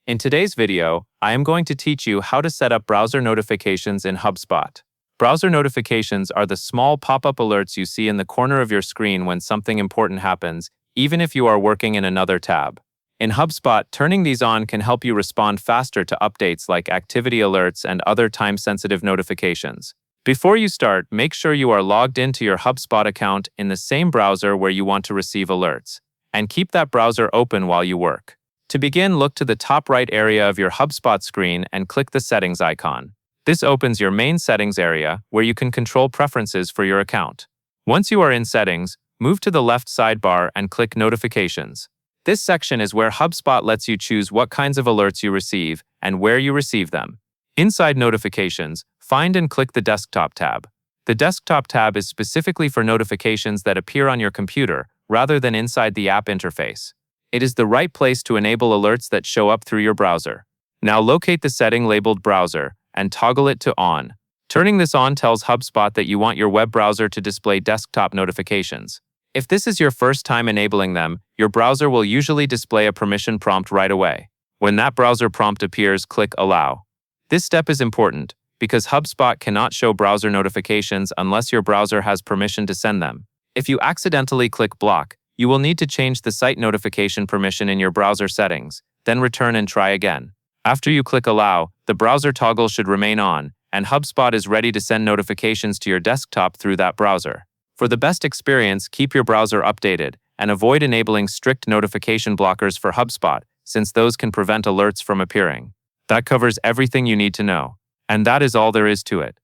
In today's video, I am going to teach you how to set up browser notifications in Hubspot. Browser notifications are the small pop-up alerts you see in the corner of your screen when something important happens, even if you are working in another tab. In Hubspot, turning these on can help you respond faster to updates like activity alerts and other time-sensitive notifications. Before you start, make sure you are logged into your Hubspot account in the same browser where you want to receive alerts, and keep that browser open while you work. To begin, look to the top right area of your Hubspot screen and click the Settings icon. This opens your main settings area where you can control preferences for your account. Once you are in Settings, move to the left sidebar and click Notifications. This section is where Hubspot lets you choose what kinds of alerts you receive and where you receive them. Inside Notifications, find and click the Desktop tab. The Desktop tab is specifically for notifications that appear on your computer rather than inside the app interface. It is the right place to enable alerts that show up through your browser. Now locate the setting labeled Browser and toggle it to On. Turning this on tells Hubspot that you want your web browser to display desktop notifications. If this is your first time enabling them, your browser will usually display a permission prompt right away. When that browser prompt appears, click Allow. This step is important because Hubspot cannot show browser notifications unless your browser has permission to send them. If you accidentally click Block, you will need to change the site notification permission in your browser settings, then return and try again. After you click Allow, the browser toggle should remain on, and Hubspot is ready to send notifications to your desktop through that browser. For the best experience, keep your browser updated, and avoid enabling strict notification blockers for Hubspot, since those can prevent alerts from appearing. That covers everything you need to know. And that is all there is to it.